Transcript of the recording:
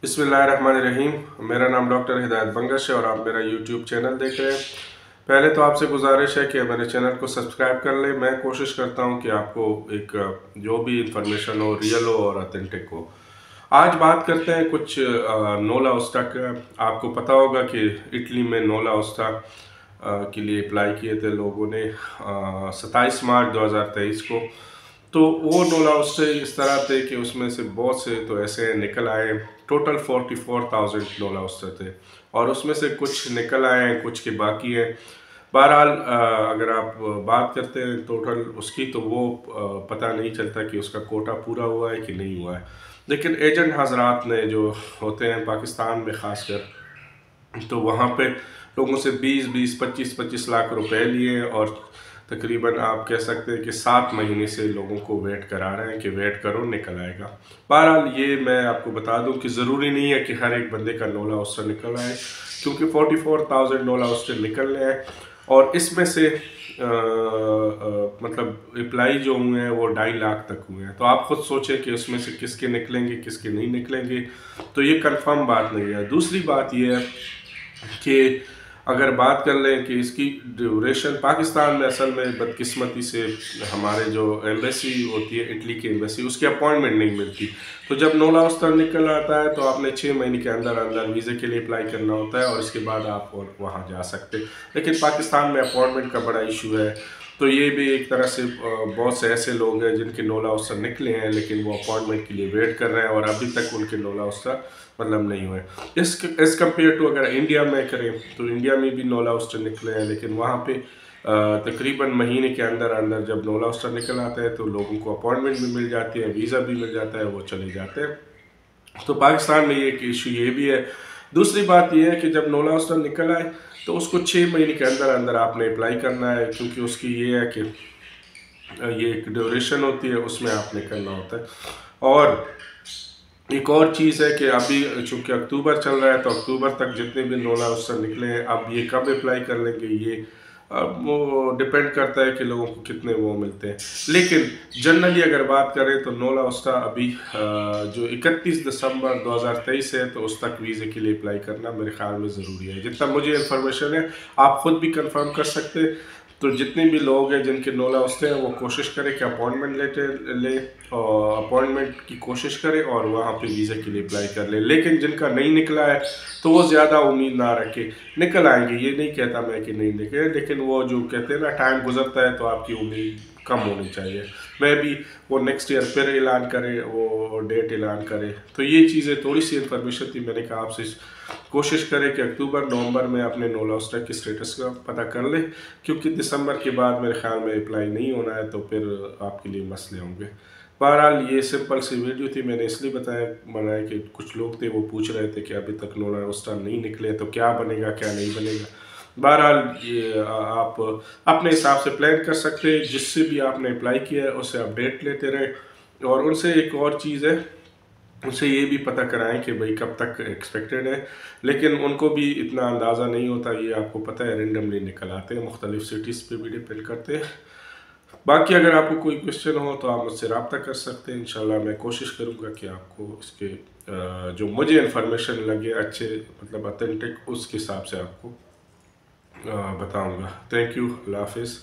बिस्मिल्लाहिर्रहमानिर्रहीम। मेरा नाम डॉक्टर हिदायत बंगश है और आप मेरा यूट्यूब चैनल देख रहे हैं। पहले तो आपसे गुजारिश है कि मेरे चैनल को सब्सक्राइब कर लें। मैं कोशिश करता हूं कि आपको एक जो भी इंफॉर्मेशन हो रियल हो और ऑथेंटिक हो। आज बात करते हैं कुछ नोला ओस्टा का। आपको पता होगा कि इटली में नोला ओस्टा के लिए अप्लाई किए थे लोगों ने 27 मार्च 2023 को। तो वो नोला ओस्टे इस तरह थे कि उसमें से बहुत से तो ऐसे निकल आए। टोटल 44,000 नोला ओस्टे थे और उसमें से कुछ निकल आए हैं, कुछ के बाकी हैं। बहरहाल अगर आप बात करते हैं टोटल उसकी, तो वो पता नहीं चलता कि उसका कोटा पूरा हुआ है कि नहीं हुआ है। लेकिन एजेंट हजरात ने जो होते हैं पाकिस्तान में ख़ासकर, तो वहाँ पे लोगों से 20-20, 25-25 लाख रुपए लिए और तकरीबन आप कह सकते हैं कि 7 महीने से लोगों को वेट करा रहे हैं कि वेट करो निकल आएगा। बहरहाल ये मैं आपको बता दूं कि ज़रूरी नहीं है कि हर एक बंदे का नोला ओस्टर निकल आए, क्योंकि 44,000 नोला ओस्टर निकल रहे हैं और इसमें से मतलब अप्लाई जो हुए हैं वो 2.5 लाख तक हुए हैं। तो आप खुद सोचें कि उसमें से किसके निकलेंगे किसके नहीं निकलेंगे, तो ये कंफर्म बात नहीं है। दूसरी बात ये है कि अगर बात कर लें कि इसकी ड्यूरेशन, पाकिस्तान में असल में बदकिस्मती से हमारे जो एम्बेसी होती है इटली की एम्बेसी, उसकी अपॉइंटमेंट नहीं मिलती। तो जब नोला ओस्टा निकल आता है तो आपने 6 महीने के अंदर अंदर वीज़े के लिए अप्लाई करना होता है और इसके बाद आप वहाँ जा सकते। लेकिन पाकिस्तान में अपॉइंटमेंट का बड़ा इशू है। तो ये भी एक तरह से बहुत से ऐसे लोग हैं जिनके नोला ओस्टा निकले हैं लेकिन वो अपॉइंटमेंट के लिए वेट कर रहे हैं और अभी तक उनके नोला ओस्टा मतलब नहीं हुए। इस कंपेयर टू अगर इंडिया में करें तो इंडिया में भी नोला ओस्टर निकले हैं, लेकिन वहाँ पे तकरीबन महीने के अंदर अंदर जब नोला ओस्टर निकल आता है तो लोगों को अपॉइंटमेंट भी मिल जाती है, वीज़ा भी मिल जाता है, वो चले जाते हैं। तो पाकिस्तान में ये एक इशू ये भी है। दूसरी बात यह है कि जब नोला ओस्टर निकल आए तो उसको 6 महीने के अंदर अंदर आपने अप्लाई करना है, क्योंकि उसकी ये है कि ये एक ड्यूरेशन होती है, उसमें आपने करना होता है। और एक और चीज़ है कि अभी चूँकि अक्टूबर चल रहा है तो अक्टूबर तक जितने भी नोला ओस्टर निकले हैं, अब ये कब अप्लाई कर लेंगे ये वो डिपेंड करता है कि लोगों को कितने वो मिलते हैं। लेकिन जनरली अगर बात करें तो नोला ओस्टा अभी जो 31 दिसंबर 2023 है तो उस तक वीज़े के लिए अप्लाई करना मेरे ख्याल में ज़रूरी है। जितना मुझे इन्फॉर्मेशन है आप ख़ुद भी कंफर्म कर सकते हैं। तो जितने भी लोग हैं जिनके नोला ओस्टे हैं वो कोशिश करें कि अपॉइंटमेंट ले और अपॉइंटमेंट की कोशिश करें और वहाँ पे वीज़ा के लिए अप्लाई कर ले। लेकिन जिनका नहीं निकला है तो वो ज़्यादा उम्मीद ना रखें, निकल आएंगे। ये नहीं कहता मैं कि नहीं निकले, लेकिन वो जो कहते हैं ना टाइम गुजरता है तो आपकी उम्मीद कम होनी चाहिए। मैं भी वो नेक्स्ट ईयर फिर ऐलान करे, वो डेट ऐलान करे। तो ये चीज़ें थोड़ी सी इन्फॉर्मेशन थी, मैंने कहा आपसे कोशिश करें कि अक्टूबर नवंबर में अपने नोला ओस्टा की स्टेटस का पता कर ले, क्योंकि दिसंबर के बाद मेरे ख्याल में अप्लाई नहीं होना है तो फिर आपके लिए मसले होंगे। बहरहाल ये सिंपल सी वीडियो थी, मैंने इसलिए बनाया कि कुछ लोग थे वो पूछ रहे थे कि अभी तक नोला ओस्टा नहीं निकले तो क्या बनेगा क्या नहीं बनेगा। बहरहाल ये आप अपने हिसाब से प्लान कर सकते हैं। जिससे भी आपने अप्लाई किया है उससे अपडेट लेते रहें और उनसे एक और चीज़ है, उनसे ये भी पता कराएं कि भाई कब तक एक्सपेक्टेड है। लेकिन उनको भी इतना अंदाज़ा नहीं होता, ये आपको पता है रेंडमली निकल आते हैं, मुख्तलिफ सिटीज़ पे भी डिपेंड करते हैं। बाकी अगर आपको कोई क्वेश्चन हो तो आप मुझसे रब्ता कर सकते हैं। इंशाल्लाह मैं कोशिश करूँगा कि आपको इसके जो मुझे इन्फॉर्मेशन लगे अच्छे मतलब ऑथेंटिक, उसके हिसाब से आपको बताऊँगा। थैंक यू, अल्लाह हाफिज़।